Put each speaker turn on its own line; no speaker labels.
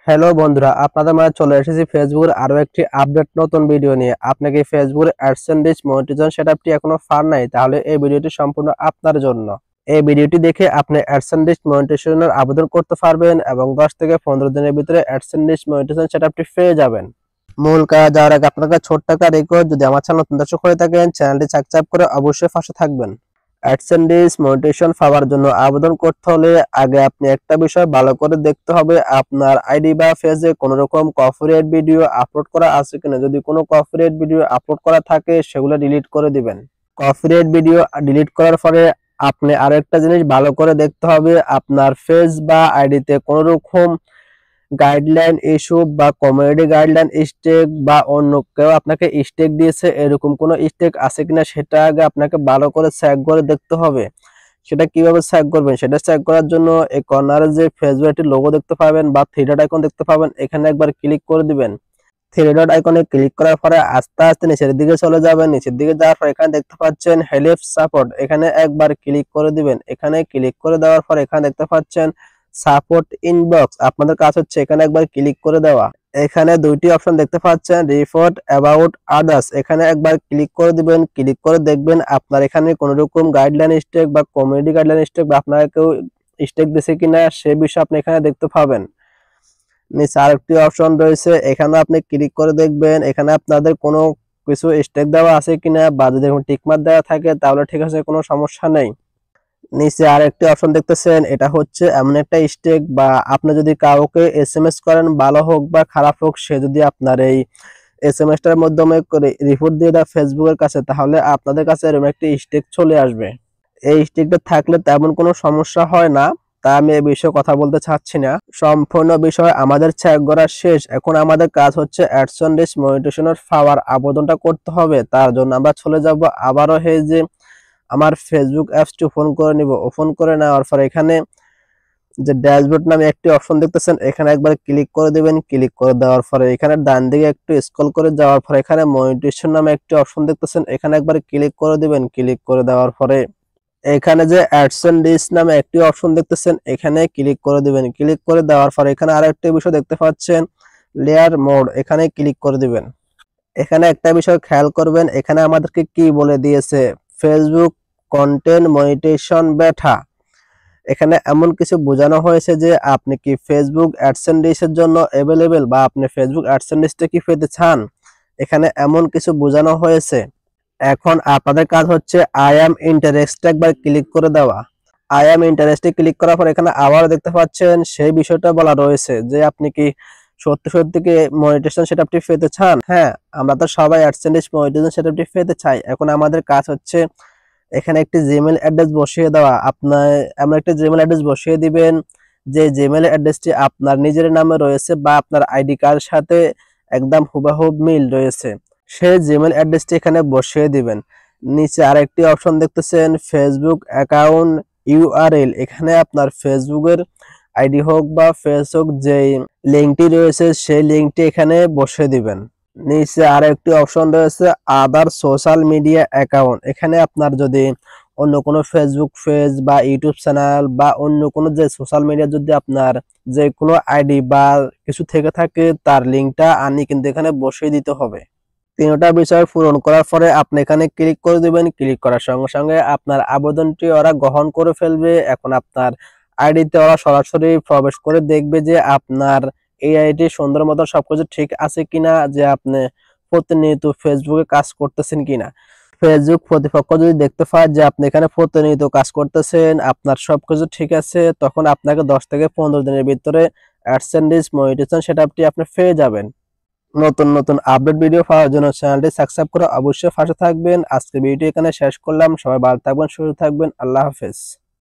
Hello বন্ধুরা, আপনাদের মাঝে চলে এসেছি ফেসবুকের আরো একটি আপডেট নতুন ভিডিও নিয়ে। আপনাকে ফেসবুকের অ্যাডসেন্স রিচ মনিটাইজেশন সেটআপটি এখনো পান নাই, তাহলে এই ভিডিওটি সম্পূর্ণ আপনার জন্য। এই ভিডিওটি দেখে আপনি অ্যাডসেন্স রিচ মনিটাইজেশনের আবেদন করতে পারবেন এবং 10 থেকে 15 দিনের ভিতরে অ্যাডসেন্স রিচ মনিটাইজেশন সেটআপটি পেয়ে যাবেন। মূল কাজ যাওয়ার আগে আপনার কাছে ছোট্ট একটা রিকোয়েস্ট, যদি আমার চ্যানেল নতুন দর্শক হয়ে থাকেন চ্যানেলটি সাবস্ক্রাইব করে অবশ্যই পাশে থাকবেন। অ্যাডসেন্স রিচ মনিটাইজেশন পাওয়ার জন্য আবেদন করতে হলে আগে আপনি একটা বিষয় ভালো করে দেখতে হবে, আপনার আইডি বা পেজে কোনো রকম কপিরাইট ভিডিও আপলোড করা আছে কিনা। যদি কোনো কপিরাইট ভিডিও আপলোড করা থাকে সেগুলো ডিলিট করে দিবেন। কপিরাইট ভিডিও ডিলিট করার পরে আপনি আরেকটা জিনিস ভালো করে দেখতে হবে, আপনার পেজ বা আইডিতে কোনো রকম গাইডলাইন ইস্যু বা কমিউনিটি গাইডলাইন স্টেক বা অন্য কেউ আপনাকে স্টেক দিয়েছে এরকম কোনো স্টেক আছে কিনা সেটা আগে আপনাকে ভালো করে চেক করে দেখতে হবে। সেটা কিভাবে চেক করবেন, সেটা চেক করার জন্য এই কর্নারে যে ফেসবুকের লোগো দেখতে পাবেন বা থ্রি ডট আইকন দেখতে পাবেন, এখানে একবার ক্লিক করে দিবেন। থ্রি ডট আইকনে ক্লিক করার পরে আস্তে আস্তে নিচের দিকে চলে যাবেন। নিচের দিকে যাওয়ার পর এখানে দেখতে পাচ্ছেন হেল্প সাপোর্ট, এখানে একবার ক্লিক করে দিবেন। এখানে ক্লিক করে দেওয়ার পর এখানে দেখতে পাচ্ছেন সাপোর্ট ইনবক্স, আপনাদের কাজ হচ্ছে এখানে একবার ক্লিক করে দেওয়া। এখানে দুইটি অপশন দেখতে পাচ্ছেন রিপোর্ট অ্যাবাউট আদার্স, এখানে একবার ক্লিক করে দিবেন। ক্লিক করে দেখবেন আপনার এখানে কোনো রকম গাইডলাইন স্টেক বা কমিউনিটি গাইডলাইন স্টেক বা আপনার কেউ স্টেক দিয়েছে কিনা সে বিষয়ে আপনি এখানে দেখতে পাবেন। নিচে আরেকটি অপশন রয়েছে, এখানে আপনি ক্লিক করে দেখবেন এখানে আপনাদের কোনো কিছু স্টেক দেওয়া আছে কিনা, বা যদি টিকমার্ক দেওয়া থাকে তাহলে ঠিক আছে, কোনো সমস্যা নেই। নিচে আরেকটি অপশন দেখতেছেন, এটা হচ্ছে এমন একটা স্টেক বা আপনি যদি কাউকে এসএমএস করেন, ভালো হোক বা খারাপ হোক, সে যদি আপনার এই এসএমএস টার মাধ্যমে রিপোর্ট দিয়ে দেয় ফেসবুকের কাছে, তাহলে আপনাদের কাছে এরকম একটি স্টেক চলে আসবে। এই স্টিকটা থাকলে তেমন কোনো সমস্যা হয় না, তা আমি এই বিষয়ে কথা বলতে চাচ্ছি না। সম্পূর্ণ বিষয় আমাদের চেক করা শেষ, এখন আমাদের কাজ হচ্ছে অ্যাডসেন্স রিচ মনিটাইজেশনের পাওয়ার আবেদনটা করতে হবে। তার জন্য আমরা চলে যাব আবারও এই যে আমার ফেসবুক অ্যাপসটি ওপেন করে নিব। ওপেন করে নেওয়ার পর এখানে যে ড্যাশবোর্ড নামে একটি অপশন দেখতেছেন, এখানে একবার ক্লিক করে দিবেন। ক্লিক করে দেওয়ার পরে এখানে ডান দিকে একটু স্ক্রল করে যাওয়ার পরে এখানে মনিটাইজেশন নামে একটি অপশন দেখতেছেন, এখানে একবার ক্লিক করে দিবেন। ক্লিক করে দেওয়ার পরে এখানে যে অ্যাডসেন্স রিচ নামে একটি অপশন দেখতেছেন, এখানে ক্লিক করে দিবেন। ক্লিক করে দেওয়ার পরে এখানে আরেকটি বিষয় দেখতে পাচ্ছেন লেয়ার মোড, এখানে ক্লিক করে দিবেন। এখানে একটা বিষয় খেয়াল করবেন, এখানে আমাদেরকে কি বলে দিয়েছে, ফেসবুক কন্টেন্ট মনিটাইজেশন বেটা। এখানে এমন কিছু বোঝানো হয়েছে যে আপনি কি ফেসবুক অ্যাডসেন্স রিচের জন্য अवेलेबल বা আপনি ফেসবুক অ্যাডসেন্স রিচটা কি পেতে চান, এখানে এমন কিছু বোঝানো হয়েছে। এখন আপনাদের কাজ হচ্ছে আই অ্যাম ইন্টারেস্টেড একবার ক্লিক করে দেওয়া। আই অ্যাম ইন্টারেস্টেড ক্লিক করার পর এখানে আবার দেখতে পাচ্ছেন সেই বিষয়টা বলা রয়েছে যে আপনি কি সত্যি সত্যি কি মনিটাইজেশন সেটআপটি পেতে চান। হ্যাঁ, আমরা তো সবাই অ্যাডসেন্স রিচ মনিটাইজেশন সেটআপটি পেতে চাই। এখন আমাদের কাজ হচ্ছে এখানে একটি জিমেইল অ্যাড্রেস বসিয়ে দেওয়া। আপনার এমন একটা জিমেইল অ্যাড্রেস বসিয়ে দিবেন যে জিমেইল অ্যাড্রেসটি আপনার নিজের নামে রয়েছে বা আপনার আইডি কার্ডের সাথে একদম হুবহু মিল রয়েছে, সেই জিমেইল অ্যাড্রেসটি এখানে বসিয়ে দিবেন। নিচে আরেকটি অপশন দেখতেছেন ফেসবুক অ্যাকাউন্ট ইউআরএল, এখানে আপনার ফেসবুকের আইডি হোক বা ফেসবুক যে লিঙ্কটি রয়েছে সেই লিঙ্কটি এখানে বসিয়ে দিবেন। নিচে আরেকটি অপশন রয়েছে আদার সোশ্যাল মিডিয়া অ্যাকাউন্ট, এখানে আপনার যদি অন্য কোনো ফেসবুক পেজ বা ইউটিউব চ্যানেল বা অন্য কোনো যে সোশ্যাল মিডিয়া যদি আপনার যে কোনো আইডি বা কিছু থেকে থাকে তার লিঙ্কটা আনি কিন্তু এখানে বসিয়ে দিতে হবে। তিনটা বিষয় পূরণ করার পরে আপনি এখানে ক্লিক করে দিবেন। ক্লিক করার সঙ্গে সঙ্গে আপনার আবেদনটি ওরা গ্রহণ করে ফেলবে। এখন আপনার আইডিতে ওরা সরাসরি প্রবেশ করে দেখবে যে আপনার এই আইডি সুন্দর মতো সবকিছু ঠিক আছে কিনা, যে আপনি প্রতিনিয়ত ফেসবুকে কাজ করতেছেন কিনা। ফেসবুক কর্তৃপক্ষ যদি দেখতে পায় যে আপনি এখানে প্রতিনিয়ত কাজ করতেছেন, আপনার সবকিছু ঠিক আছে, তখন আপনাকে 10 থেকে 15 দিনের ভিতরে অ্যাডসেন্স রিচ মনিটাইজেশন সেটআপটি আপনি পেয়ে যাবেন। নতুন নতুন আপডেট ভিডিও পাওয়ার জন্য চ্যানেলটি সাবস্ক্রাইব করে অবশ্যই পাশে থাকবেন। আজকে ভিডিওটি এখানে শেষ করলাম। সবাই ভালো থাকবেন, সুস্থ থাকবেন। আল্লাহ হাফেজ।